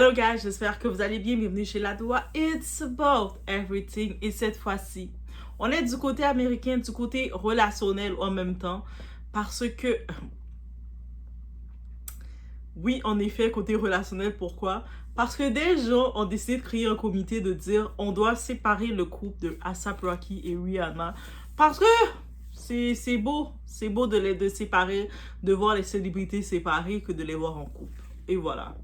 Hello guys, j'espère que vous allez bien. Bienvenue chez Ladoa. It's about everything. Et cette fois-ci, on est du côté américain, du côté relationnel en même temps. Parce que, oui, en effet, côté relationnel, pourquoi? Parce que des gens ont décidé de créer un comité de dire on doit séparer le couple de A$AP Rocky et Rihanna. Parce que c'est beau de les séparer, de voir les célébrités séparées que de les voir en couple. Et voilà.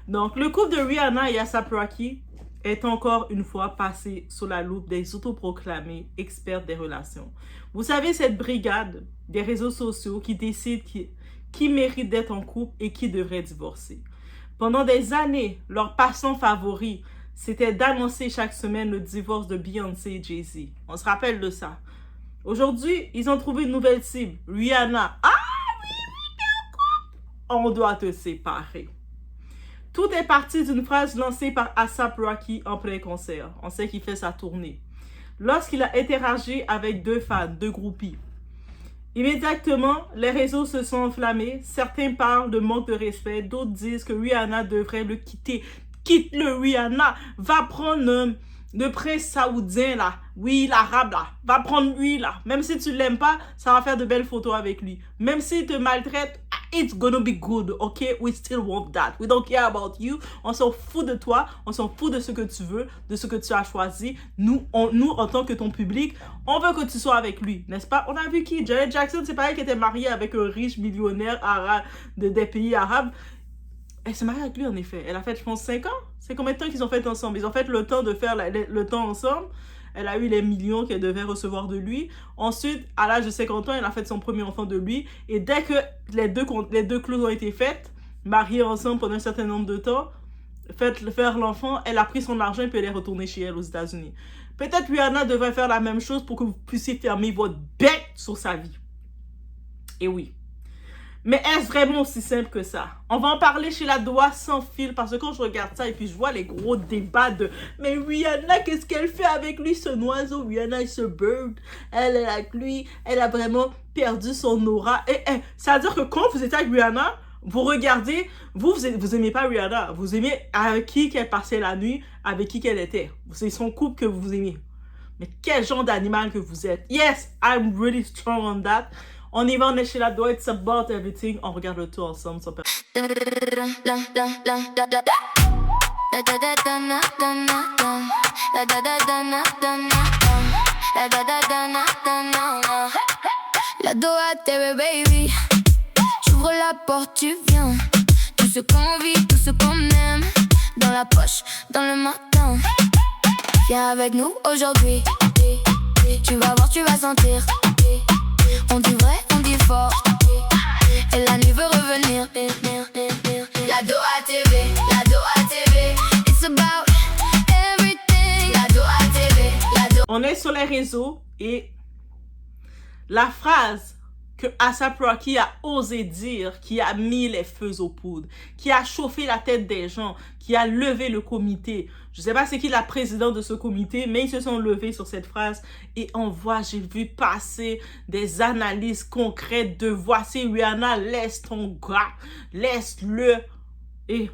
Donc, le couple de Rihanna et A$AP Rocky est encore une fois passé sous la loupe des autoproclamés experts des relations. Vous savez, cette brigade des réseaux sociaux qui décide qui mérite d'être en couple et qui devrait divorcer. Pendant des années, leur passe-temps favori, c'était d'annoncer chaque semaine le divorce de Beyoncé et Jay-Z. On se rappelle de ça. Aujourd'hui, ils ont trouvé une nouvelle cible. Rihanna. Ah oui, t'es en couple. On doit te séparer. Tout est parti d'une phrase lancée par A$AP Rocky en plein concert. On sait qu'il fait sa tournée. Lorsqu'il a interagi avec deux fans, deux groupies. Immédiatement, les réseaux se sont enflammés. Certains parlent de manque de respect. D'autres disent que Rihanna devrait le quitter. Quitte-le, Rihanna. Va prendre le prince saoudien, là. Oui, l'arabe, là. Va prendre lui, là. Même si tu l'aimes pas, ça va faire de belles photos avec lui. Même s'il te maltraite, it's gonna be good, ok? We still want that. We don't care about you. On s'en fout de toi. On s'en fout de ce que tu veux, de ce que tu as choisi. Nous, en tant que ton public, on veut que tu sois avec lui, n'est-ce pas? On a vu qui? Janet Jackson, c'est pareil, qui était mariée avec un riche millionnaire arabe des pays arabes. Elle s'est mariée avec lui, en effet. Elle a fait, je pense, 5 ans. C'est combien de temps qu'ils ont fait ensemble? Ils ont fait le temps de faire le temps ensemble. Elle a eu les millions qu'elle devait recevoir de lui. Ensuite, à l'âge de 50 ans, elle a fait son premier enfant de lui. Et dès que les deux clauses ont été faites, mariées ensemble pendant un certain nombre de temps, faire l'enfant, elle a pris son argent et puis elle est retournée chez elle aux États-Unis. Peut-être Rihanna devrait faire la même chose pour que vous puissiez fermer votre bec sur sa vie. Et oui. Mais est-ce vraiment aussi simple que ça? On va en parler chez Ladoa sans fil parce que quand je regarde ça et puis je vois les gros débats de mais Rihanna, qu'est-ce qu'elle fait avec lui, ce oiseau? Rihanna is a bird. Elle est avec lui. Elle a vraiment perdu son aura. Ça veut dire que quand vous êtes avec Rihanna, vous regardez, vous aimez pas Rihanna. Vous aimez avec qui qu'elle passait la nuit, avec qui qu'elle était. C'est son couple que vous aimez. Mais quel genre d'animal que vous êtes? Yes, I'm really strong on that. On y va, on est chez Ladoa, it's about everything. On regarde le tout ensemble. Ladoa TV, baby. J'ouvre la porte, tu viens. Tout ce qu'on vit, tout ce qu'on aime. Dans la poche, dans le matin. Viens avec nous aujourd'hui. Tu vas voir, tu vas sentir. On dit vrai, on dit fort. Et la nuit veut revenir. Ladoa TV, Ladoa TV. It's about everything. Ladoa TV, Ladoa. On est sur les réseaux et la phrase que A$AP Rocky a osé dire, qui a mis les feux aux poudres, qui a chauffé la tête des gens, qui a levé le comité. Je ne sais pas c'est qui la présidente de ce comité, mais ils se sont levés sur cette phrase et on voit, j'ai vu passer des analyses concrètes de voici Rihanna, laisse ton gars, laisse-le et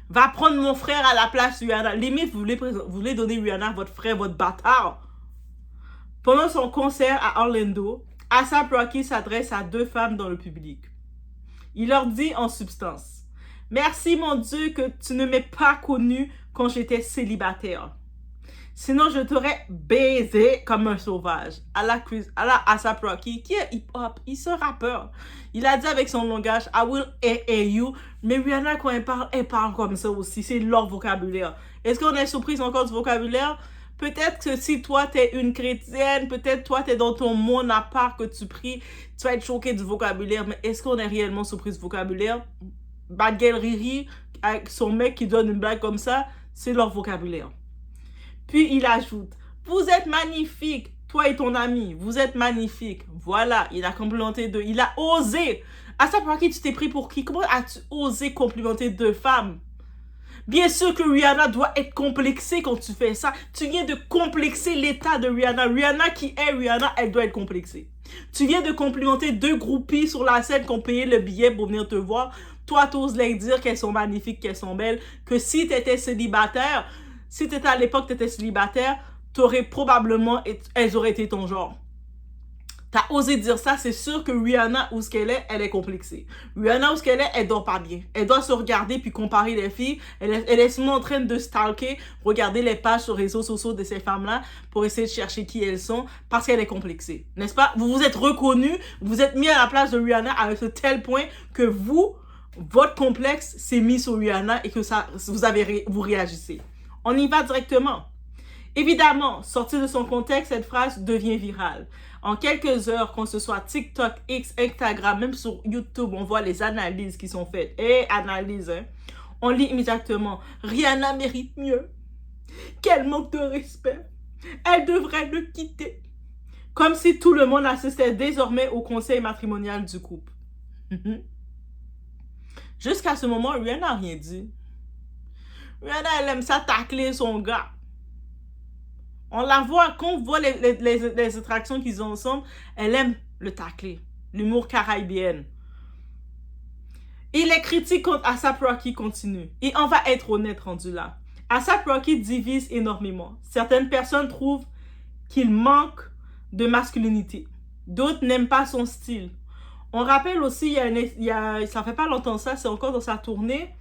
va prendre mon frère à la place Rihanna. Limite, vous voulez donner Rihanna votre frère, votre bâtard. Pendant son concert à Orlando, A$AP Rocky s'adresse à deux femmes dans le public. Il leur dit en substance: merci mon Dieu que tu ne m'aies pas connu quand j'étais célibataire. Sinon je t'aurais baisé comme un sauvage. À la A$AP Rocky, qui est hip-hop, il est un rappeur. Il a dit avec son langage, I will you. Mais Rihanna, quand elle parle comme ça aussi. C'est leur vocabulaire. Est-ce qu'on est surprise encore du vocabulaire? Peut-être que si toi, t'es une chrétienne, peut-être toi, t'es dans ton monde à part que tu pries, tu vas être choqué du vocabulaire. Mais est-ce qu'on est réellement surpris du vocabulaire? Bad Girl Riri, avec son mec qui donne une blague comme ça, c'est leur vocabulaire. Puis il ajoute, vous êtes magnifique, toi et ton ami, vous êtes magnifique. Voilà, il a complimenté deux, il a osé. A$AP Rocky, tu t'es pris pour qui? Comment as-tu osé complimenter deux femmes? Bien sûr que Rihanna doit être complexée quand tu fais ça. Tu viens de complexer l'état de Rihanna. Rihanna qui est Rihanna, elle doit être complexée. Tu viens de complimenter deux groupies sur la scène qui ont payé le billet pour venir te voir. toi, t'oses les dire qu'elles sont magnifiques, qu'elles sont belles, que si t'étais célibataire, si t'étais à l'époque, t'étais célibataire, t'aurais probablement, elles auraient été ton genre. T'as osé dire ça, c'est sûr que Rihanna, où ce qu'elle est, elle est complexée. Rihanna, où ce qu'elle est, elle dort pas bien. Elle doit se regarder puis comparer les filles. Elle est souvent en train de stalker, regarder les pages sur les réseaux sociaux de ces femmes-là pour essayer de chercher qui elles sont parce qu'elle est complexée. N'est-ce pas? Vous vous êtes reconnus, vous êtes mis à la place de Rihanna à ce tel point que vous, votre complexe s'est mis sur Rihanna et que ça, vous réagissez. On y va directement. Évidemment, sortie de son contexte, cette phrase devient virale. En quelques heures, qu'on se soit TikTok, X, Instagram, même sur YouTube, on voit les analyses qui sont faites. Analyse, hein. On lit immédiatement. Rihanna mérite mieux. Quel manque de respect. Elle devrait le quitter. Comme si tout le monde assistait désormais au conseil matrimonial du couple. Jusqu'à ce moment, Rihanna n'a rien dit. Rihanna, elle aime ça tacler son gars. On la voit, quand on voit les interactions qu'ils ont ensemble, elle aime le tacler. L'humour caribéen. Et les critiques contre A$AP Rocky continuent. Et on va être honnête rendu là. A$AP Rocky divise énormément. Certaines personnes trouvent qu'il manque de masculinité. D'autres n'aiment pas son style. On rappelle aussi, ça fait pas longtemps ça, c'est encore dans sa tournée,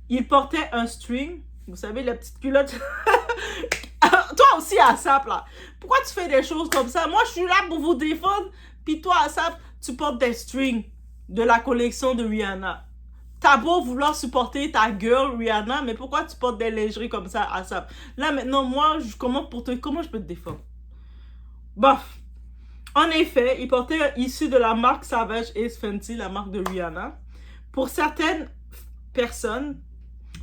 il portait un string. Vous savez, la petite culotte... Toi aussi, A$AP, là. Pourquoi tu fais des choses comme ça? Moi, je suis là pour vous défendre. Puis toi, A$AP, tu portes des strings de la collection de Rihanna. T'as beau vouloir supporter ta girl Rihanna, mais pourquoi tu portes des lingeries comme ça, A$AP? Là, maintenant, moi, comment je peux te défendre? Bof. En effet, il portait issu de la marque Savage X Fenty, la marque de Rihanna. Pour certaines personnes,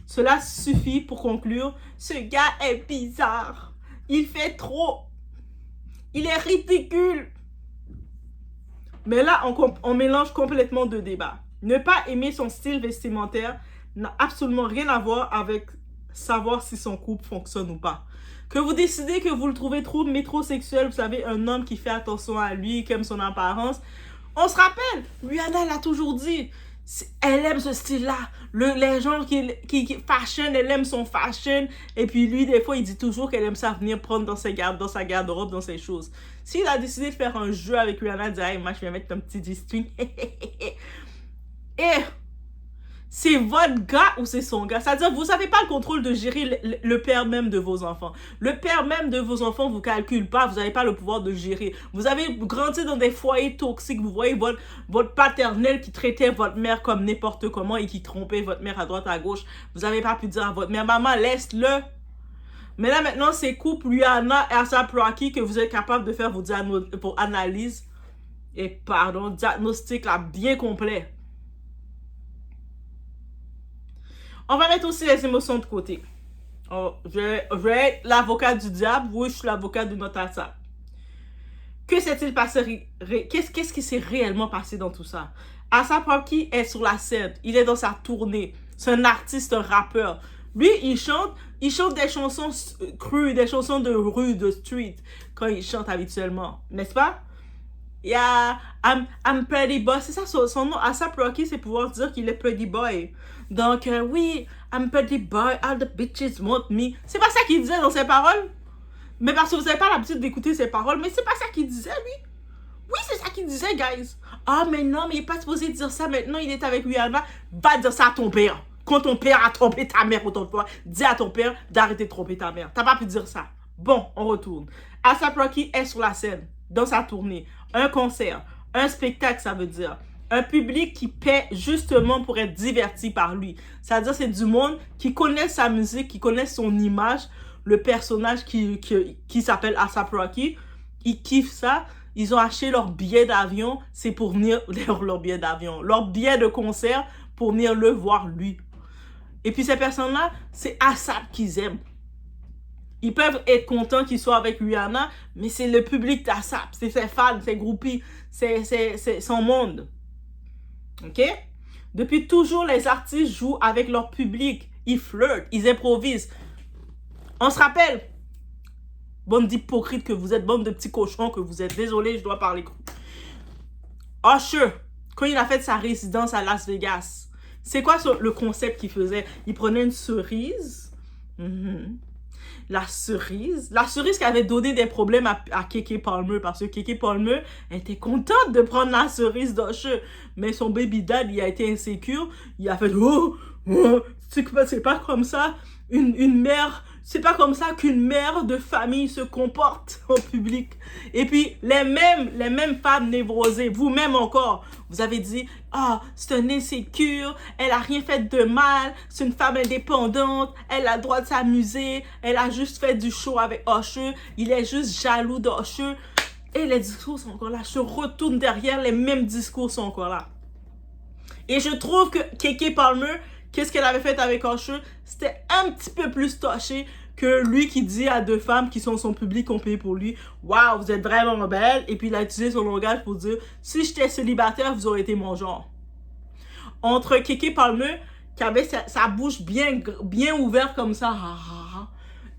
cela suffit pour conclure, ce gars est bizarre. Il fait trop. Il est ridicule. Mais là, on mélange complètement deux débats. Ne pas aimer son style vestimentaire n'a absolument rien à voir avec savoir si son couple fonctionne ou pas. Que vous décidez que vous le trouvez trop métrosexuel, vous savez, un homme qui fait attention à lui, qui aime son apparence. On se rappelle, Rihanna l'a toujours dit. Elle aime ce style-là. Les gens qui fashion, elle aime son fashion. Et puis lui, des fois, il dit toujours qu'elle aime ça venir prendre dans sa garde-robe, dans ses choses. S'il a décidé de faire un jeu avec Rihanna, de dire, hey, moi, je vais mettre un petit string. Et c'est votre gars ou c'est son gars. C'est-à-dire, vous n'avez pas le contrôle de gérer le père même de vos enfants. Le père même de vos enfants ne vous calcule pas. Vous n'avez pas le pouvoir de gérer. Vous avez grandi dans des foyers toxiques. Vous voyez votre paternel qui traitait votre mère comme n'importe comment et qui trompait votre mère à droite, à gauche. Vous n'avez pas pu dire à votre mère, maman, laisse-le. Mais là, maintenant, c'est couple Rihanna et A$AP Rocky que vous êtes capable de faire vos analyse. Et pardon, diagnostic là, bien complet. On va mettre aussi les émotions de côté. Je vais être l'avocat du diable. Oui, je suis l'avocat de notre A$AP. Que s'est-il passé? Qu'est-ce qui s'est réellement passé dans tout ça? A$AP Rocky est sur la scène. Il est dans sa tournée. C'est un artiste, un rappeur. Lui, il chante des chansons crues, des chansons de rue, de street, quand il chante habituellement. N'est-ce pas? Yeah, I'm pretty boy. C'est ça son nom. A$AP Rocky, c'est pouvoir dire qu'il est pretty boy. Donc, oui, I'm pretty boy. All the bitches want me. C'est pas ça qu'il disait dans ses paroles. Mais parce que vous n'avez pas l'habitude d'écouter ses paroles. Mais c'est pas ça qu'il disait, lui. Oui, c'est ça qu'il disait, guys. Ah, mais non, mais il n'est pas supposé dire ça. Maintenant, il est avec Rihanna. Va dire ça à ton père. Quand ton père a trompé ta mère autant de fois, dis à ton père d'arrêter de tromper ta mère. T'as pas pu dire ça. Bon, on retourne. A$AP Rocky est sur la scène, dans sa tournée. Un concert, un spectacle, ça veut dire. Un public qui paie justement pour être diverti par lui. C'est-à-dire, c'est du monde qui connaît sa musique, qui connaît son image, le personnage qui s'appelle A$AP Rocky. Ils kiffent ça. Ils ont acheté leur billet d'avion. C'est pour venir, leur billet d'avion, leur billet de concert pour venir le voir lui. Et puis ces personnes-là, c'est A$AP qu'ils aiment. Ils peuvent être contents qu'ils soient avec Rihanna, mais c'est le public d'A$AP. C'est ses fans, ses groupies, c'est son monde. OK? Depuis toujours, les artistes jouent avec leur public. Ils flirtent, ils improvisent. On se rappelle, bande d'hypocrites que vous êtes, bande de petits cochons que vous êtes. Désolé, je dois parler cru. Usher, quand il a fait sa résidence à Las Vegas, C'est quoi le concept qu'il faisait? Il prenait une cerise. La cerise qui avait donné des problèmes à Keke Palmer, parce que Keke Palmer était contente de prendre la cerise d'Usher, mais son baby dad, il a été insécure, il a fait c'est pas comme ça une mère, c'est pas comme ça qu'une mère de famille se comporte en public. Et puis les mêmes femmes névrosées, vous-même encore, vous avez dit c'est un insécure, elle a rien fait de mal, c'est une femme indépendante, elle a le droit de s'amuser, elle a juste fait du show avec Usher, il est juste jaloux d'Usher. Et les discours sont encore là, je retourne derrière, les mêmes discours sont encore là. Et je trouve que Keke Palmer, qu'est-ce qu'elle avait fait avec Usher, c'était un petit peu plus touché que lui qui dit à deux femmes qui sont son public, qui ont payé pour lui, waouh, vous êtes vraiment belle. Et puis il a utilisé son langage pour dire, si j'étais célibataire, vous auriez été mon genre. Entre Keke Palmer, qui avait sa bouche bien ouverte comme ça,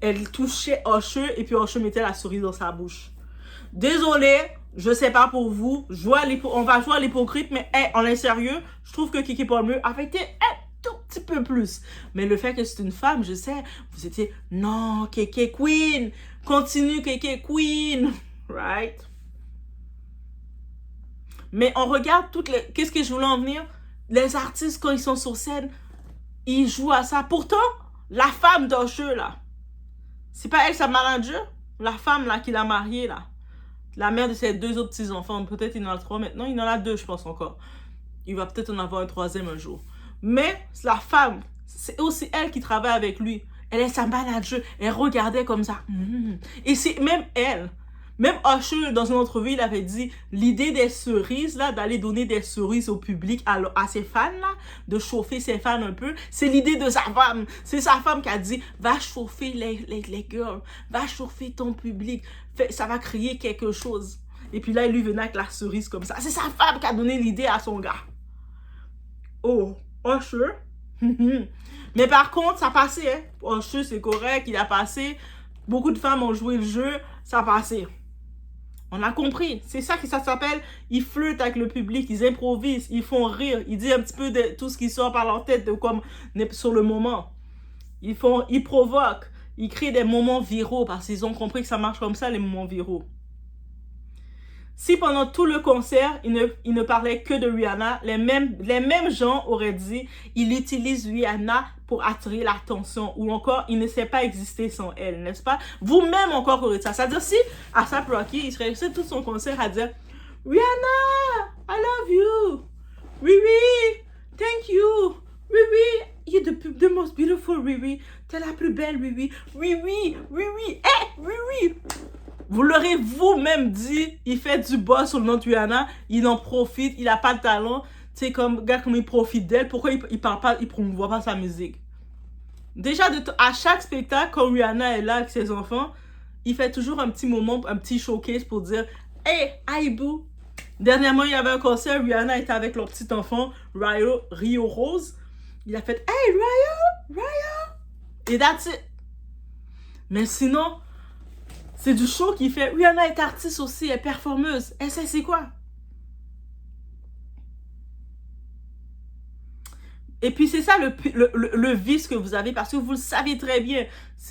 elle touchait Usher et puis Usher mettait la cerise dans sa bouche. Désolé, je sais pas pour vous, on va jouer à l'hypocrite, mais on est sérieux, je trouve que Keke Palmer avait été tout petit peu plus. Mais le fait que c'est une femme, je sais, vous étiez, non, Keke Queen, continue Keke Queen, right? Mais on regarde qu'est-ce que je voulais en venir? Les artistes, quand ils sont sur scène, ils jouent à ça. Pourtant, la femme d'Usher, là, c'est pas elle sa manager? La femme, là, qui l'a mariée, là. La mère de ses deux autres petits-enfants. Peut-être il en a 3 maintenant. Il en a 2, je pense, encore. Il va peut-être en avoir un 3e un jour. Mais la femme, c'est aussi elle qui travaille avec lui. Elle est sa manager. Elle regardait comme ça. Et c'est même elle. Même Usher, dans une entrevue, il avait dit l'idée des cerises, là, d'aller donner des cerises au public, à ses fans, là, de chauffer ses fans un peu, c'est l'idée de sa femme. C'est sa femme qui a dit va chauffer les girls, va chauffer ton public, ça va créer quelque chose. Et puis là, il lui venait avec la cerise comme ça. C'est sa femme qui a donné l'idée à son gars. Oh, Usher. Mais par contre, ça passait. Hein? Usher, c'est correct, il a passé. Beaucoup de femmes ont joué le jeu, ça a passé. On a compris. C'est ça que ça s'appelle. Ils flirtent avec le public, ils improvisent, ils font rire, ils disent un petit peu de tout ce qui sort par leur tête comme sur le moment. Ils provoquent, ils créent des moments viraux parce qu'ils ont compris que ça marche comme ça, les moments viraux. Si pendant tout le concert, il ne parlait que de Rihanna, les mêmes gens auraient dit il utilise Rihanna pour attirer l'attention ou encore il ne sait pas exister sans elle, n'est-ce pas? Vous-même encore aurez ça. C'est-à-dire si A$AP Rocky, il serait resté tout son concert à dire Rihanna, I love you. Riri, thank you. Riri, you're the most beautiful Riri. T'es la plus belle Riri. Riri, Riri, Riri. Vous l'aurez vous-même dit, il fait du buzz sur le nom de Rihanna, il en profite, il n'a pas de talent. Tu sais, comme il profite d'elle, pourquoi il parle pas, il promouvoit pas sa musique? Déjà, à chaque spectacle, quand Rihanna est là avec ses enfants, il fait toujours un petit moment, un petit showcase pour dire hey, Aïbou. Dernièrement, il y avait un concert, Rihanna était avec leur petit enfant, Rio Rose. Il a fait hey, Rio. Et that's it. Mais sinon, c'est du show qu'il fait. Rihanna est artiste aussi, elle est performeuse. Elle sait c'est quoi. Et puis c'est ça le vice que vous avez parce que vous le savez très bien.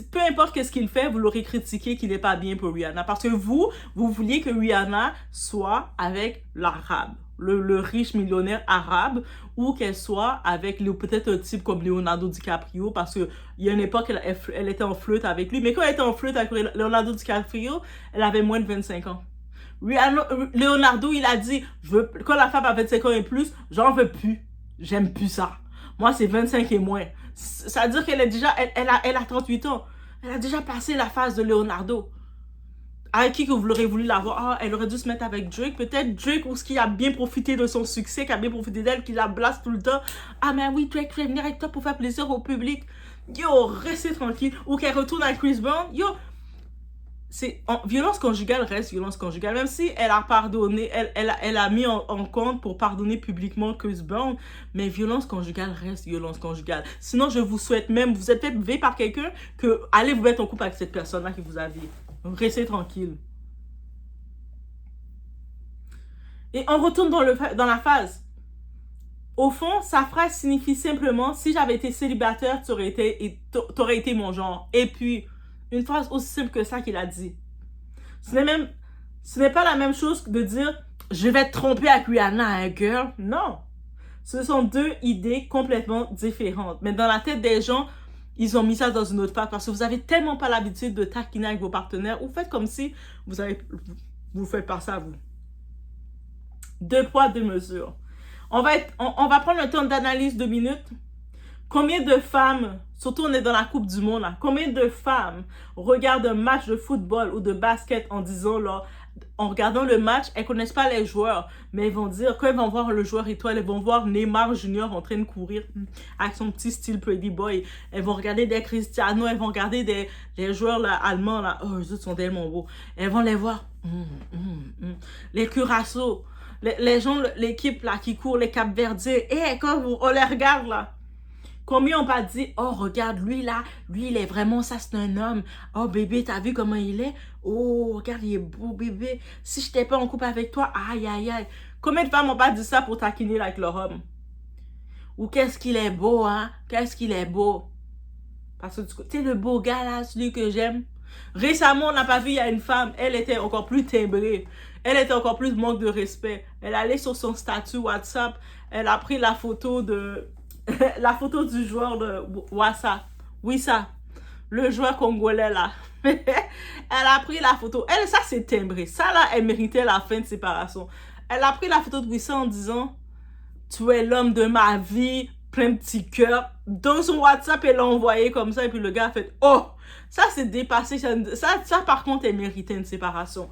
Peu importe qu'est-ce qu'il fait, vous l'aurez critiqué qu'il n'est pas bien pour Rihanna. Parce que vous vouliez que Rihanna soit avec l'arabe. Le riche millionnaire arabe ou qu'elle soit avec peut-être un type comme Leonardo DiCaprio parce qu'il y a une époque elle était en flirte avec lui mais quand elle était en flirte avec Leonardo DiCaprio elle avait moins de 25 ans. Leonardo il a dit quand la femme a 25 ans et plus j'en veux plus, j'aime plus ça, moi c'est 25 et moins. Ça veut dire qu'elle est déjà elle a 38 ans, elle a déjà passé la phase de Leonardo. Avec qui que vous l'aurez voulu l'avoir? Elle aurait dû se mettre avec Drake. Peut-être Drake, ou ce qui a bien profité de son succès, qui a bien profité d'elle, qui la blase tout le temps. Ah, mais oui, Drake, je vais venir avec toi pour faire plaisir au public. Yo, restez tranquille. Ou qu'elle retourne avec Chris Brown. Yo, violence conjugale reste violence conjugale. Même si elle a pardonné, elle a mis en compte pour pardonner publiquement Chris Brown. Mais violence conjugale reste violence conjugale. Sinon, je vous souhaite même, vous êtes peut-être vu par quelqu'un, que allez vous mettre en couple avec cette personne-là qui vous a vu. Restez tranquille. Et on retourne dans la phase. Au fond, sa phrase signifie simplement, si j'avais été célibataire, t'aurais été mon genre. Et puis, une phrase aussi simple que ça qu'il a dit. Ce n'est pas la même chose que de dire, je vais te tromper avec Rihanna, hein, girl. Non. Ce sont deux idées complètement différentes. Mais dans la tête des gens, ils ont mis ça dans une autre part parce que vous avez tellement pas l'habitude de taquiner avec vos partenaires. Vous faites comme si vous faites pas ça, vous. Deux poids, deux mesures. On va prendre le temps d'analyse 2 minutes. Combien de femmes, surtout on est dans la Coupe du Monde, là, combien de femmes regardent un match de football ou de basket en disant, là, en regardant le match, elles connaissent pas les joueurs, mais elles vont dire, quand elles vont voir le joueur étoile, elles vont voir Neymar Junior en train de courir avec son petit style Pretty Boy. Elles vont regarder des Cristiano, elles vont regarder des joueurs là, allemands, là, oh, eux autres sont tellement beaux. Elles vont les voir. Les Curaçao. Les gens, l'équipe là qui court, les Cap-Verdiens, et quand on les regarde là, combien on pas dit, oh regarde lui là, lui il est vraiment, ça c'est un homme, oh bébé t'as vu comment il est, oh regarde il est beau bébé, si je n'étais pas en couple avec toi, aïe aïe aïe, combien de femmes ont pas dit ça pour taquiner avec leur homme, ou qu'est-ce qu'il est beau hein, qu'est-ce qu'il est beau, parce que tu sais le beau gars là, celui que j'aime. Récemment, on n'a pas vu, il y a une femme, elle était encore plus timbrée. Elle était encore plus manque de respect. Elle allait sur son statut WhatsApp, elle a pris la photo de la photo du joueur de WhatsApp. Oui, ça. Le joueur congolais là. Elle a pris la photo. Elle, ça c'est timbré. Ça là, elle méritait la fin de séparation. Elle a pris la photo de Wissa en disant, tu es l'homme de ma vie, plein de petits cœurs. Dans son WhatsApp, elle l'a envoyé comme ça et puis le gars a fait, oh, ça c'est dépassé. Ça par contre, elle méritait une séparation.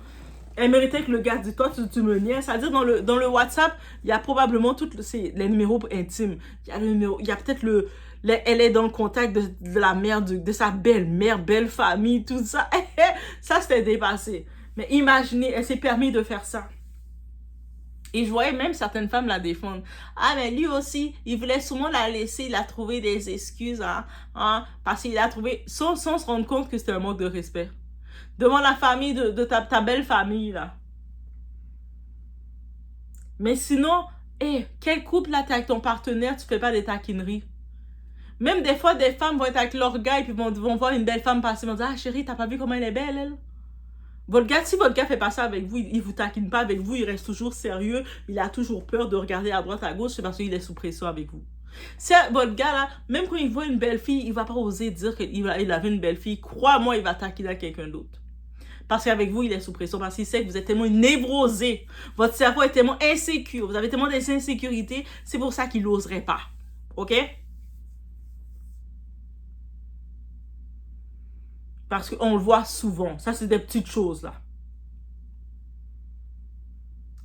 Elle méritait que le gars dise, toi, tu me niaises. C'est-à-dire, dans le WhatsApp, il y a probablement tous les numéros intimes. Il y a peut-être elle est dans le contact de la mère, de sa belle-mère, belle famille, tout ça. Ça, c'était dépassé. Mais imaginez, elle s'est permis de faire ça. Et je voyais même certaines femmes la défendre. Ah, mais lui aussi, il voulait sûrement la laisser, il a trouvé des excuses, parce qu'il a trouvé, sans se rendre compte que c'était un manque de respect. Devant la famille de ta belle famille, là. Mais sinon, quel couple là, t'es avec ton partenaire, tu fais pas des taquineries. Même des fois, des femmes vont être avec leur gars et puis vont voir une belle femme passer, vont dire, ah chérie, t'as pas vu comment elle est belle, elle? Votre gars, si votre gars fait pas ça avec vous, il vous taquine pas avec vous, il reste toujours sérieux, il a toujours peur de regarder à droite, à gauche, c'est parce qu'il est sous pression avec vous. Si votre gars là, même quand il voit une belle fille, il va pas oser dire qu'il avait une belle fille. Crois-moi, il va taquiner à quelqu'un d'autre. Parce qu'avec vous, il est sous pression. Parce qu'il sait que vous êtes tellement névrosé. Votre cerveau est tellement insécure. Vous avez tellement d'insécurité. C'est pour ça qu'il n'oserait pas. OK? Parce qu'on le voit souvent. Ça, c'est des petites choses là.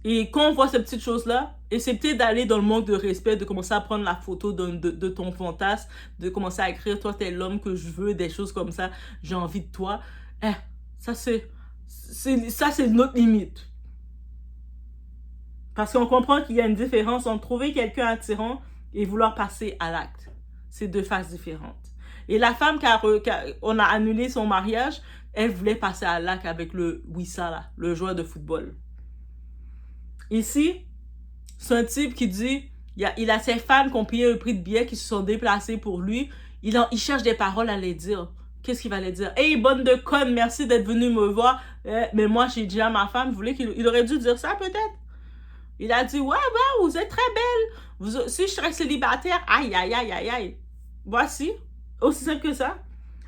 Et quand on voit ces petites choses-là, et c'est peut-être d'aller dans le manque de respect, de commencer à prendre la photo de ton fantasme, de commencer à écrire, toi, t'es l'homme que je veux, des choses comme ça, j'ai envie de toi. Ça, c'est notre limite. Parce qu'on comprend qu'il y a une différence entre trouver quelqu'un attirant et vouloir passer à l'acte. C'est deux phases différentes. Et la femme on a annulé son mariage, elle voulait passer à l'acte avec le Wissa, là, le joueur de football. Ici, c'est un type qui dit, il a ses fans qui ont payé le prix de billets, qui se sont déplacés pour lui. Il cherche des paroles à les dire. Qu'est-ce qu'il va les dire? Hey, bonne de conne, merci d'être venu me voir. Mais moi, j'ai dit à ma femme, vous voulez il aurait dû dire ça peut-être? Il a dit, ouais, vous êtes très belle. Si je serais célibataire, aïe, aïe, aïe, aïe, aïe. Voici, aussi simple que ça.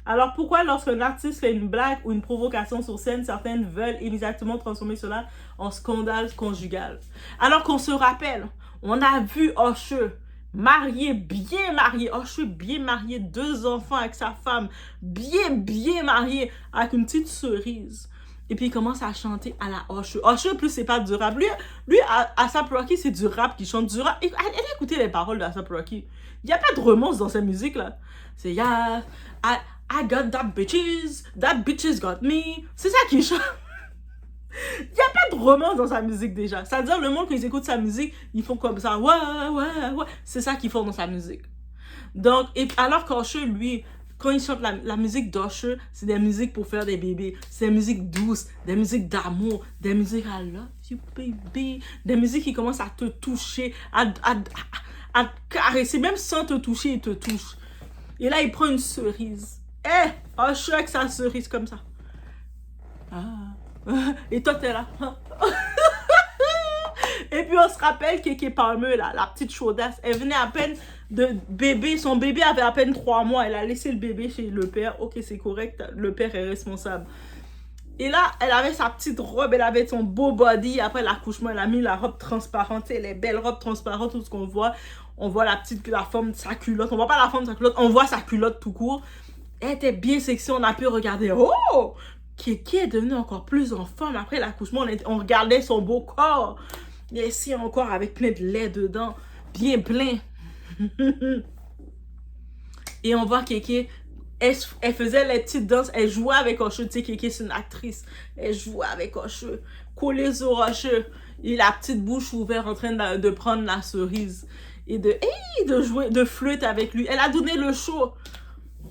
Alors pourquoi lorsqu'un artiste fait une blague ou une provocation sur scène, certaines veulent immédiatement transformer cela en scandale conjugal? Alors qu'on se rappelle, on a vu Usher bien marié, Usher bien marié, 2 enfants avec sa femme, bien marié, avec une petite cerise. Et puis il commence à chanter à la Usher. Usher, plus c'est pas du rap. Lui A$AP Rocky, c'est du rap qui chante du rap. Allez écouter les paroles d'A$AP Rocky. Il n'y a pas de romance dans cette musique-là. C'est yeah, I got that bitches got me. C'est ça qu'il chante. Il n'y a pas de romance dans sa musique déjà. C'est-à-dire, le monde, quand ils écoutent sa musique, ils font comme ça. Ouais. C'est ça qu'ils font dans sa musique. Donc, alors qu'Usher, lui, quand il chante la musique d'Usher, c'est des musiques pour faire des bébés. C'est des musiques douces, des musiques d'amour, des musiques I love you, baby. Des musiques qui commencent à te toucher, à te caresser, même sans te toucher, il te touche. Et là, il prend une cerise. Je suis avec sa cerise comme ça. Et toi, t'es là. Et puis, on se rappelle Keke Palmer, là, la petite chaudasse, elle venait à peine de bébé. Son bébé avait à peine 3 mois. Elle a laissé le bébé chez le père. Ok, c'est correct. Le père est responsable. Et là, elle avait sa petite robe. Elle avait son beau body. Après l'accouchement, elle a mis la robe transparente. Les belles robes transparentes, tout ce qu'on voit. On voit la forme de sa culotte. On voit pas la forme de sa culotte. On voit sa culotte tout court. Elle était bien sexy. On a pu regarder. Oh! Keke est devenue encore plus en forme. Après l'accouchement, on regardait son beau corps. Et ici encore avec plein de lait dedans. Bien plein. Et on voit Keke. Elle faisait les petites danses. Elle jouait avec Osho. Tu sais, Keke, c'est une actrice. Elle jouait avec Osho. Collée sur Osho. Et la petite bouche ouverte en train de prendre la cerise. Et de jouer, de flûte avec lui. Elle a donné le show.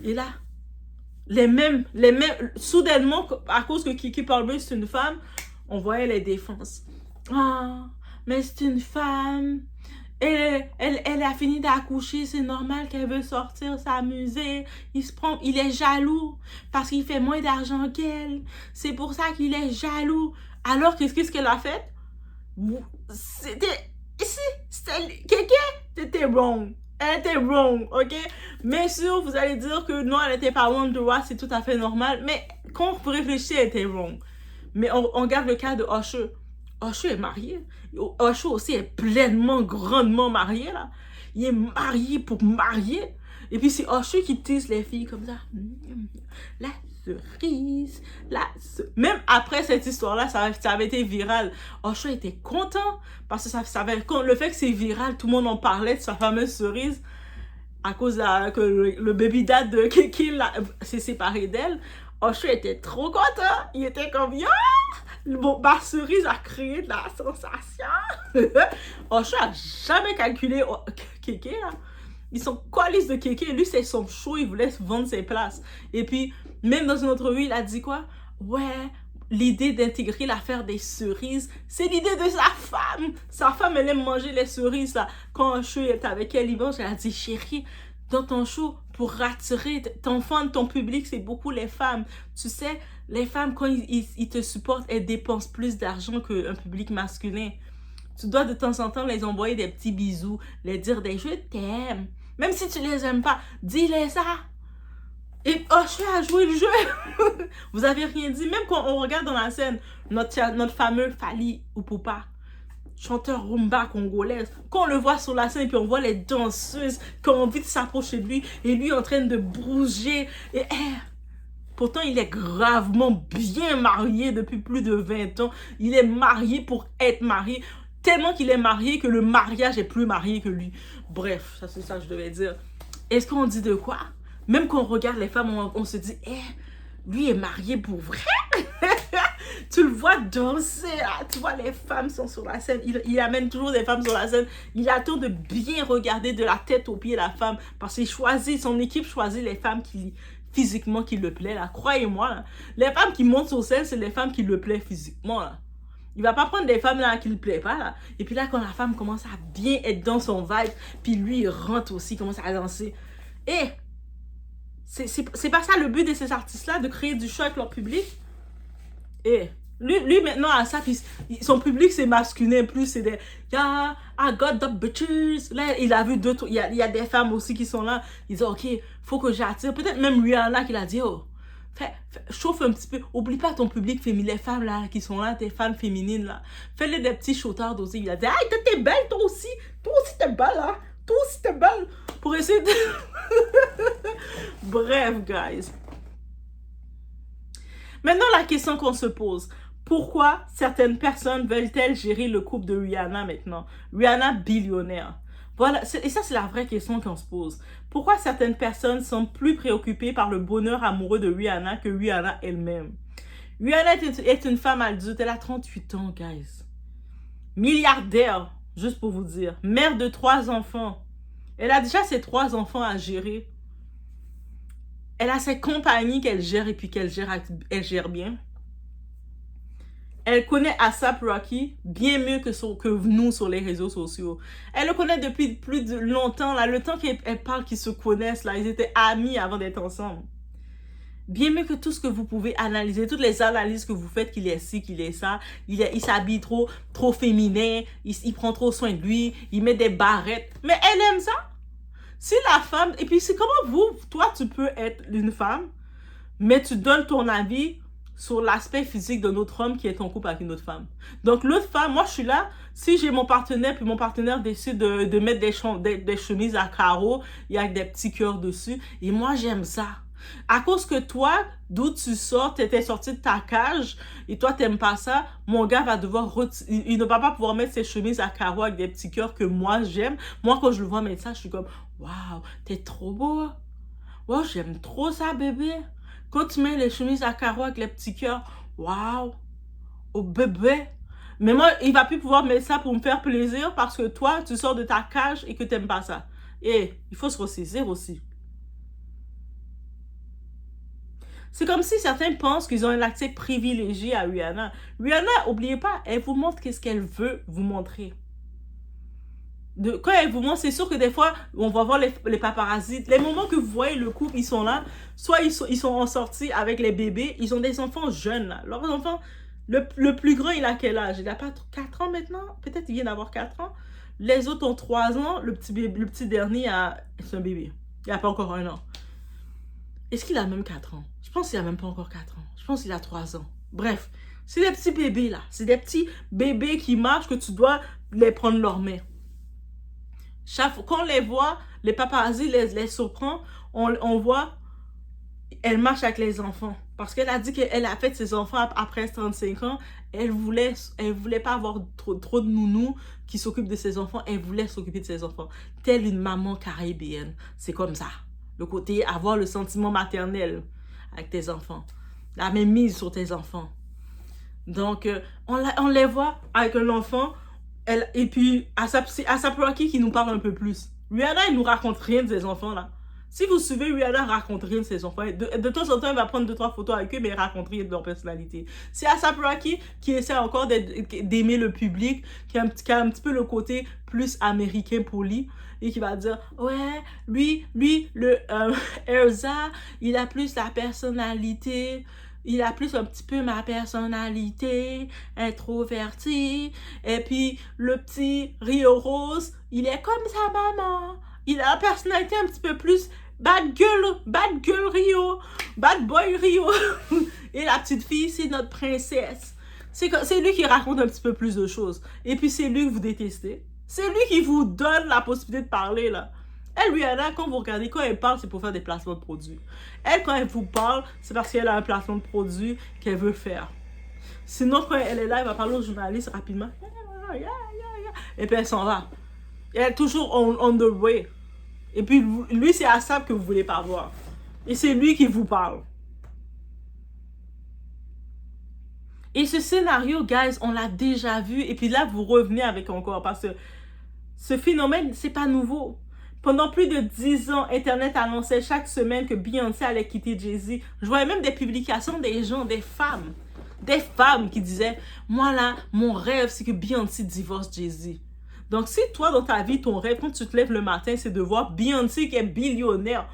Et là, les mêmes, soudainement, à cause que Keke Palmer, c'est une femme, on voyait les défenses. Mais c'est une femme. Elle a fini d'accoucher, c'est normal qu'elle veut sortir, s'amuser. Il est jaloux parce qu'il fait moins d'argent qu'elle. C'est pour ça qu'il est jaloux. Alors, qu'est-ce qu'elle a fait? Keke, t'étais wrong. Elle était wrong, ok? Bien sûr, vous allez dire que non, elle n'était pas wrong, c'est tout à fait normal. Mais quand on réfléchit, elle était wrong. Mais on regarde le cas de Usher. Usher est marié. Usher aussi est pleinement, grandement marié, là. Il est marié pour marier. Et puis c'est Usher qui tease les filles comme ça. La cerise, Même après cette histoire-là, ça avait été viral. Usher était content parce que le fait que c'est viral, tout le monde en parlait de sa fameuse cerise à cause que le baby dad de Keke s'est séparé d'elle. Usher était trop content. Il était comme ma cerise a créé de la sensation. Usher a jamais calculé Keke, là. Ils sont coalistes de Keke. Lui, c'est son show. Il voulait vendre ses places. Et puis, même dans une autre rue, il a dit quoi? Ouais, l'idée d'intégrer l'affaire des cerises, c'est l'idée de sa femme. Sa femme, elle aime manger les cerises, là. Quand un show est avec elle, il mange, elle a dit, chérie, dans ton show, pour attirer ton public, c'est beaucoup les femmes. Tu sais, les femmes, quand ils te supportent, elles dépensent plus d'argent qu'un public masculin. Tu dois de temps en temps les envoyer des petits bisous, les dire des « je t'aime ». Même si tu les aimes pas, dis-les ça. Et Usher a joué le jeu. Vous avez rien dit. Même quand on regarde dans la scène, notre fameux Fally Ipupa, chanteur rumba congolaise, quand on le voit sur la scène et puis on voit les danseuses qui ont envie de s'approcher de lui et lui en train de bouger. Et pourtant, il est gravement bien marié depuis plus de 20 ans. Il est marié pour être marié. Tellement qu'il est marié que le mariage est plus marié que lui. Bref, ça c'est ça que je devais dire. Est-ce qu'on dit de quoi? Même quand on regarde les femmes, on se dit, lui est marié pour vrai? Tu le vois danser, là. Tu vois les femmes sont sur la scène. Il amène toujours des femmes sur la scène. Il attend de bien regarder de la tête aux pieds la femme. Parce qu'il choisit, son équipe choisit les femmes physiquement qui le plaît, là. Croyez-moi, là. Les femmes qui montent sur scène, c'est les femmes qui le plaît physiquement, là. Il va pas prendre des femmes là qui ne plaît pas là. Et puis là, quand la femme commence à bien être dans son vibe, puis lui, il rentre aussi, commence à danser. Et c'est pas ça le but de ces artistes-là, de créer du show avec leur public. Et lui maintenant, à ça, puis son public, c'est masculin plus. C'est des yeah, I got the bitches. Là, il a vu il y a des femmes aussi qui sont là. Ils disent, OK, faut que j'attire. Peut-être même Rihanna qui l'a dit, oh. Chauffe un petit peu. Oublie pas ton public féminin, les femmes là qui sont là, tes fans féminines là. Fais-les des petits shotards aussi. Il a dit, hey, t'es belle toi aussi. Toi aussi t'es belle là. Toi aussi t'es belle. Pour essayer de... Bref, guys. Maintenant, la question qu'on se pose. Pourquoi certaines personnes veulent-elles gérer le couple de Rihanna maintenant? Rihanna billionnaire. Voilà, et ça c'est la vraie question qu'on se pose. Pourquoi certaines personnes sont plus préoccupées par le bonheur amoureux de Rihanna que Rihanna elle-même? Rihanna est une femme adulte, elle a 38 ans, guys. Milliardaire, juste pour vous dire. Mère de 3 enfants. Elle a déjà ses 3 enfants à gérer. Elle a ses compagnies qu'elle gère et puis elle gère bien. Elle connaît A$AP Rocky bien mieux que nous sur les réseaux sociaux. Elle le connaît depuis plus de longtemps, là, le temps qu'elle parle qu'ils se connaissent, là, ils étaient amis avant d'être ensemble. Bien mieux que tout ce que vous pouvez analyser, toutes les analyses que vous faites, qu'il est ci, qu'il est ça, il s'habille trop féminin, il prend trop soin de lui, il met des barrettes. Mais elle aime ça. Si la femme, et puis c'est comment toi tu peux être une femme, mais tu donnes ton avis sur l'aspect physique d'un autre homme qui est en couple avec une autre femme. Donc l'autre femme, moi je suis là, si j'ai mon partenaire, puis mon partenaire décide de mettre des chemises à carreaux, il y a des petits cœurs dessus, et moi j'aime ça. À cause que toi, d'où tu sors, t'étais sorti de ta cage et toi t'aimes pas ça, mon gars va devoir il ne va pas pouvoir mettre ses chemises à carreaux avec des petits cœurs que moi j'aime. Moi quand je le vois mettre ça, je suis comme waouh, t'es trop beau. Wow, j'aime trop ça bébé. Quand tu mets les chemises à carreaux avec les petits cœurs, waouh, oh bébé. Mais moi, il va plus pouvoir mettre ça pour me faire plaisir parce que toi, tu sors de ta cage et que t'aimes pas ça. Et il faut se ressaisir aussi. C'est comme si certains pensent qu'ils ont un accès privilégié à Rihanna. Rihanna, n'oubliez pas, elle vous montre qu'est-ce qu'elle veut vous montrer. Quand elle vous montre, c'est sûr que des fois, on va voir les paparazzis. Les moments que vous voyez le couple, ils sont là. Soit ils sont en sortie avec les bébés. Ils ont des enfants jeunes, là. Leurs enfants, le plus grand, il a quel âge? Il a pas 4 ans maintenant? Peut-être qu'il vient d'avoir 4 ans. Les autres ont 3 ans. Le petit dernier, c'est un bébé. Il n'a pas encore 1 an. Est-ce qu'il a même 4 ans? Je pense qu'il n'a même pas encore 4 ans. Je pense qu'il a 3 ans. Bref, c'est des petits bébés là. C'est des petits bébés qui marchent que tu dois les prendre leur main. Quand on les voit, les paparazzi les surprend, on voit, elle marche avec les enfants. Parce qu'elle a dit qu'elle a fait ses enfants après 35 ans. Elle voulait pas avoir trop de nounous qui s'occupent de ses enfants. Elle voulait s'occuper de ses enfants. Telle une maman caribéenne. C'est comme ça. Le côté avoir le sentiment maternel avec tes enfants. La même mise sur tes enfants. Donc, on les voit avec un enfant. Et puis, A$AP Rocky qui nous parle un peu plus. Rihanna, il nous raconte rien de ses enfants, là. Si vous suivez Rihanna, elle raconte rien de ses enfants. De temps en temps, elle va prendre 2-3 photos avec eux, mais elle raconte rien de leur personnalité. C'est A$AP Rocky qui essaie encore d'aimer le public, qui a un petit peu le côté plus américain poli, et qui va dire, ouais, lui, le Erza, il a plus la personnalité... Il a plus un petit peu ma personnalité, introvertie. Et puis, le petit Rio Rose, il est comme sa maman. Il a la personnalité un petit peu plus bad girl Rio, bad boy Rio. Et la petite fille, c'est notre princesse. C'est lui qui raconte un petit peu plus de choses. Et puis, c'est lui que vous détestez. C'est lui qui vous donne la possibilité de parler, là. Elle, Rihanna, quand vous regardez, quand elle parle, c'est pour faire des placements de produits. Elle, quand elle vous parle, c'est parce qu'elle a un placement de produit qu'elle veut faire. Sinon, quand elle est là, elle va parler aux journalistes rapidement. Et puis, elle s'en va. Et elle est toujours on the way. Et puis, lui, c'est A$AP que vous voulez pas voir. Et c'est lui qui vous parle. Et ce scénario, guys, on l'a déjà vu. Et puis là, vous revenez avec encore. Parce que ce phénomène, c'est pas nouveau. Pendant plus de 10 ans, Internet annonçait chaque semaine que Beyoncé allait quitter Jay-Z. Je voyais même des publications des gens, des femmes qui disaient « Moi là, mon rêve, c'est que Beyoncé divorce Jay-Z. » Donc si toi, dans ta vie, ton rêve, quand tu te lèves le matin, c'est de voir Beyoncé qui est billionnaire,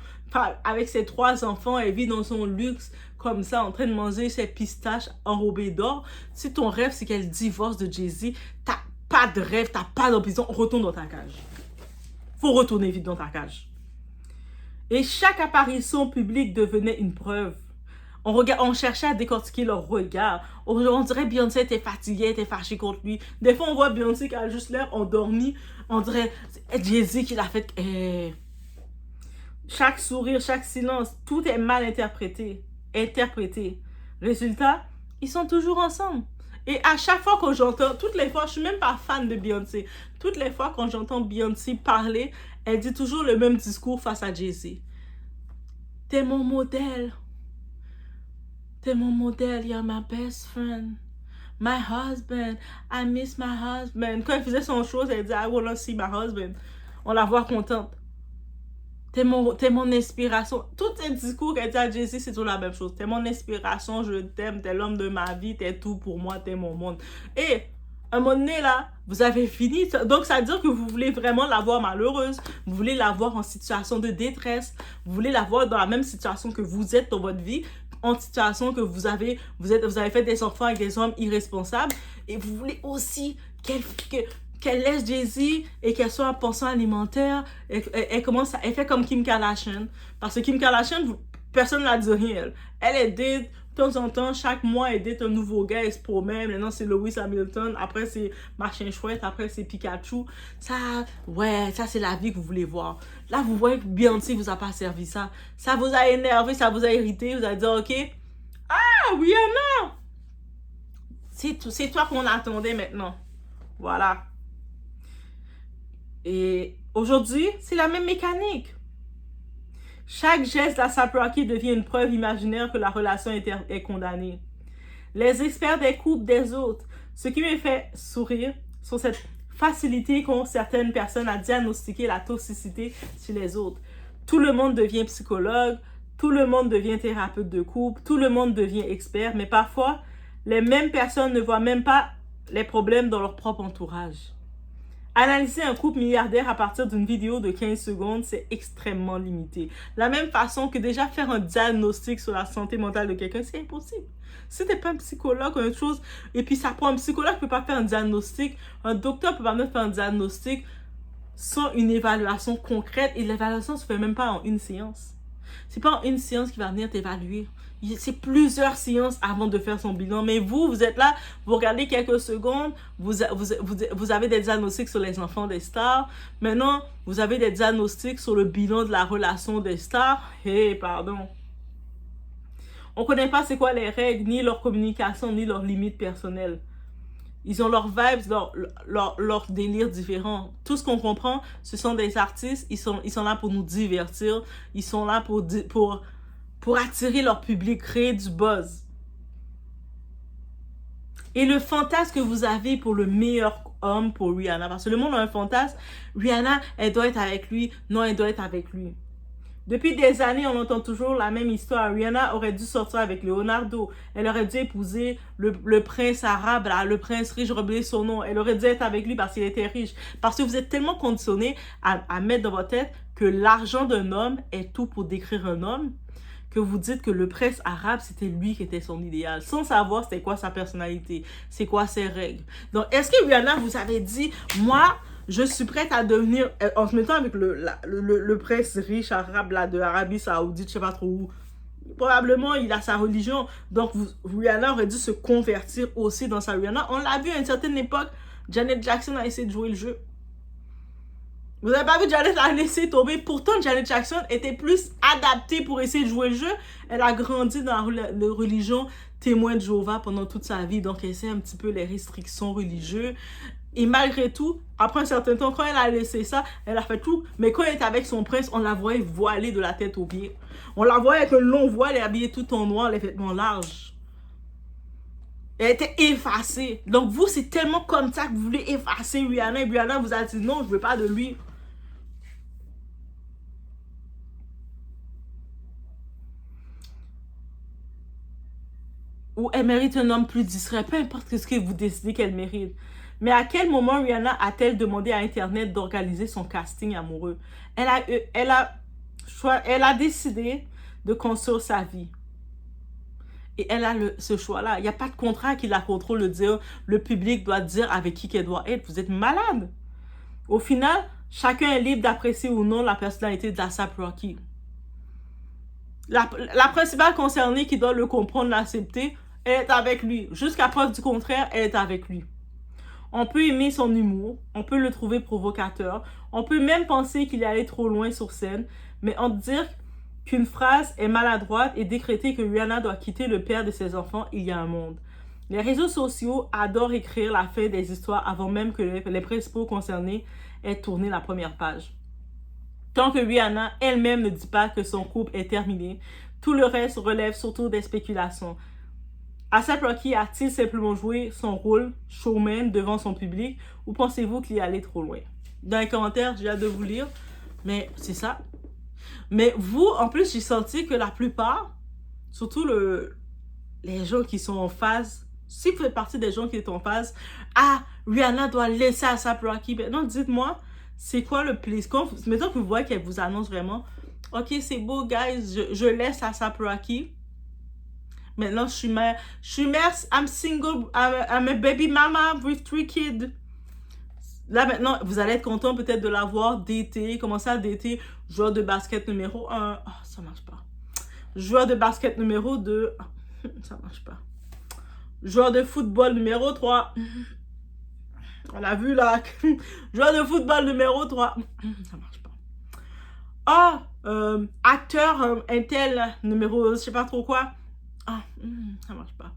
avec ses 3 enfants, elle vit dans son luxe, comme ça, en train de manger ses pistaches enrobées d'or. Si ton rêve, c'est qu'elle divorce de Jay-Z, t'as pas de rêve, t'as pas d'ambition, retourne dans ta cage. Faut retourner vite dans ta cage. Et chaque apparition publique devenait une preuve. On cherchait à décortiquer leur regard. On dirait Beyoncé était fatiguée, était fâchée contre lui. Des fois, on voit Beyoncé qui a juste l'air endormie. On dirait Jay-Z qui l'a fait. Chaque sourire, chaque silence, tout est mal interprété. Résultat, ils sont toujours ensemble. Et à chaque fois que j'entends, toutes les fois, je suis même pas fan de Beyoncé. Toutes les fois quand j'entends Beyoncé parler, elle dit toujours le même discours face à Jay-Z. T'es mon modèle. T'es mon modèle, you're my best friend. My husband, I miss my husband. Quand elle faisait son chose, elle dit I wanna see my husband. On la voit contente. T'es mon inspiration. Tous ces discours qu'elle dit à Jay-Z, c'est toujours la même chose. T'es mon inspiration, je t'aime, t'es l'homme de ma vie, t'es tout pour moi, t'es mon monde. Et à un moment donné, là, vous avez fini. Donc, ça veut dire que vous voulez vraiment la voir malheureuse. Vous voulez la voir en situation de détresse. Vous voulez la voir dans la même situation que vous êtes dans votre vie. En situation que vous avez fait des enfants avec des hommes irresponsables. Et vous voulez aussi qu'elle laisse Jay-Z et qu'elle soit en pension alimentaire. Elle fait comme Kim Kardashian. Parce que Kim Kardashian, personne ne l'a dit rien. Elle est date, de temps en temps, chaque mois, elle date un nouveau gars, elle se promène. Maintenant, c'est Lewis Hamilton. Après, c'est Machin Chouette. Après, c'est Pikachu. Ça, c'est la vie que vous voulez voir. Là, vous voyez que Beyoncé vous a pas servi ça. Ça vous a énervé, ça vous a irrité. Vous avez dit, OK. Ah, Rihanna! C'est toi qu'on attendait maintenant. Voilà. Et aujourd'hui, c'est la même mécanique. Chaque geste d'A$AP Rocky devient une preuve imaginaire que la relation est condamnée. Les experts des couples des autres, ce qui me fait sourire sur cette facilité qu'ont certaines personnes à diagnostiquer la toxicité chez les autres. Tout le monde devient psychologue, tout le monde devient thérapeute de couple, tout le monde devient expert, mais parfois, les mêmes personnes ne voient même pas les problèmes dans leur propre entourage. Analyser un couple milliardaire à partir d'une vidéo de 15 secondes, c'est extrêmement limité. De la même façon que déjà faire un diagnostic sur la santé mentale de quelqu'un, c'est impossible. Si t'es pas un psychologue ou une chose, et puis ça prend un psychologue qui peut pas faire un diagnostic, un docteur peut pas même faire un diagnostic sans une évaluation concrète, et l'évaluation se fait même pas en une séance. C'est pas en une séance qui va venir t'évaluer. C'est plusieurs séances avant de faire son bilan. Mais vous êtes là, vous regardez quelques secondes, vous avez des diagnostics sur les enfants des stars. Maintenant, vous avez des diagnostics sur le bilan de la relation des stars. Pardon. On connaît pas c'est quoi les règles, ni leur communication, ni leurs limites personnelles. Ils ont leurs vibes, leur délire différents. Tout ce qu'on comprend, ce sont des artistes. Ils sont là pour nous divertir. Ils sont là pour attirer leur public, créer du buzz. Et le fantasme que vous avez pour le meilleur homme pour Rihanna, parce que le monde a un fantasme, Rihanna, elle doit être avec lui, non, elle doit être avec lui. Depuis des années, on entend toujours la même histoire. Rihanna aurait dû sortir avec Leonardo. Elle aurait dû épouser le prince arabe, là, le prince riche, j'ai oublié son nom. Elle aurait dû être avec lui parce qu'il était riche. Parce que vous êtes tellement conditionné à mettre dans votre tête que l'argent d'un homme est tout pour décrire un homme, que vous dites que le prince arabe, c'était lui qui était son idéal, sans savoir c'était quoi sa personnalité, c'est quoi ses règles. Donc, est-ce que Rihanna vous avait dit, moi, je suis prête à devenir, en se mettant avec le prince riche arabe là, de Arabie Saoudite, je sais pas trop où, probablement il a sa religion, donc Rihanna aurait dû se convertir aussi dans sa Rihanna. On l'a vu à une certaine époque, Janet Jackson a essayé de jouer le jeu. Vous n'avez pas vu Janet la laisser tomber. Pourtant, Janet Jackson était plus adaptée pour essayer de jouer le jeu. Elle a grandi dans la religion témoin de Jéhovah pendant toute sa vie. Donc, elle sait un petit peu les restrictions religieuses. Et malgré tout, après un certain temps, quand elle a laissé ça, elle a fait tout. Mais quand elle était avec son prince, on la voyait voilée de la tête aux pieds. On la voyait avec un long voile et habillée tout en noir, les vêtements larges. Elle était effacée. Donc, vous, c'est tellement comme ça que vous voulez effacer Rihanna. Et Rihanna vous a dit non, je ne veux pas de lui. Ou elle mérite un homme plus discret, peu importe ce que vous décidez qu'elle mérite. Mais à quel moment Rihanna a-t-elle demandé à Internet d'organiser son casting amoureux? Elle a décidé de construire sa vie. Et elle a ce choix-là. Il n'y a pas de contrat qui la contrôle de dire le public doit dire avec qui qu'elle doit être. Vous êtes malade. Au final, chacun est libre d'apprécier ou non la personnalité d'A$AP Rocky. La principale concernée qui doit le comprendre, l'accepter, elle est avec lui. Jusqu'à preuve du contraire, elle est avec lui. On peut aimer son humour, on peut le trouver provocateur, on peut même penser qu'il est allé trop loin sur scène, mais en dire qu'une phrase est maladroite et décréter que Rihanna doit quitter le père de ses enfants, il y a un monde. Les réseaux sociaux adorent écrire la fin des histoires avant même que les principaux concernés aient tourné la première page. Tant que Rihanna elle-même ne dit pas que son couple est terminé, tout le reste relève surtout des spéculations. A$AP Rocky a-t-il simplement joué son rôle showman devant son public ou pensez-vous qu'il est allé trop loin? Dans les commentaires, j'ai hâte de vous lire, mais c'est ça. Mais vous, en plus, j'ai senti que la plupart, surtout les gens qui sont en phase, si vous faites partie des gens qui sont en phase, ah, Rihanna doit laisser ASAP Rocky. Ben non, dites-moi, c'est quoi le plaisir? Mettons que vous voyez qu'elle vous annonce vraiment, ok, c'est beau, guys, je laisse ASAP Rocky. Maintenant, je suis mère, I'm single, I'm a baby mama with 3 kids. Là, maintenant, vous allez être content peut-être de l'avoir daté, commencer à dater joueur de basket numéro 1. Oh, ça marche pas. Joueur de basket numéro 2. Oh, ça marche pas. Joueur de football numéro 3. On a vu là. Joueur de football numéro 3. Ça marche pas. Oh, acteur intel numéro je sais pas trop quoi. Ah, ça marche pas.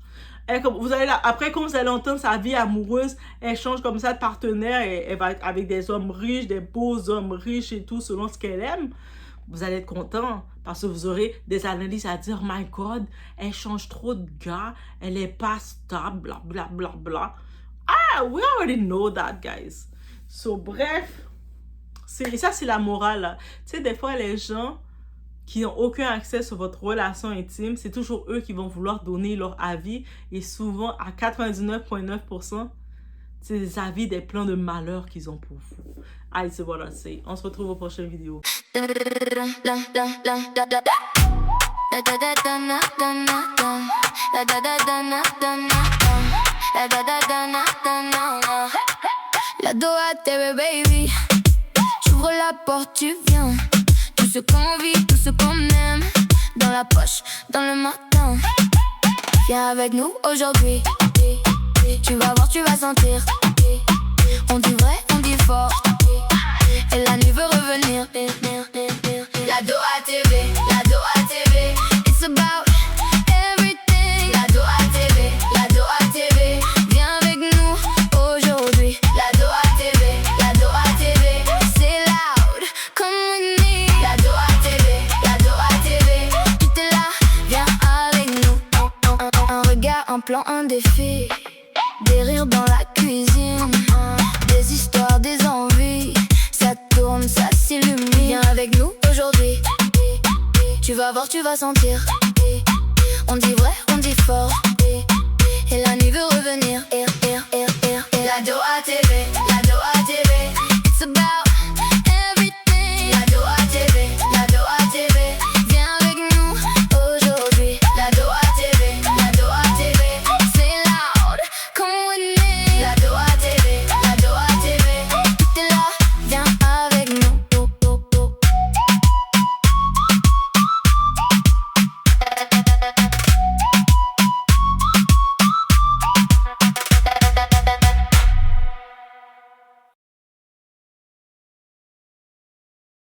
Et comme vous allez là, après, quand vous allez entendre sa vie amoureuse, elle change comme ça de partenaire et elle va être avec des hommes riches, des beaux hommes riches et tout, selon ce qu'elle aime. Vous allez être content parce que vous aurez des analyses à dire, my God, elle change trop de gars, elle est pas stable, bla bla bla bla. Ah, we already know that, guys. So, bref, ça c'est la morale là. Tu sais, des fois, les gens qui n'ont aucun accès sur votre relation intime, c'est toujours eux qui vont vouloir donner leur avis. Et souvent, à 99,9%, c'est des avis, des plans de malheur qu'ils ont pour vous. Allez, c'est voilà, on se retrouve aux prochaines vidéos. La Doha TV, baby. J'ouvre la porte, tu viens. Tout ce qu'on vit, tout ce qu'on aime. Dans la poche, dans le matin. Viens avec nous aujourd'hui. Tu vas voir, tu vas sentir. On dit vrai, on dit fort. Et la nuit veut revenir. La Doha TV, la Doha TV. It's about everything. La Doha TV, la Doha TV. Viens avec nous aujourd'hui. La Doha TV, la Doha TV. C'est loud, come with me. La Doha TV, la Doha TV. Tout est là, viens avec nous. Un regard, un plan, un défi. Des rires dans la cuisine. Des histoires, des envies. Ça tourne, ça s'illumine. Viens avec nous aujourd'hui. Tu vas voir, tu vas sentir. On dit vrai, on dit fort. Et la nuit veut revenir. La Doha TV, la Doha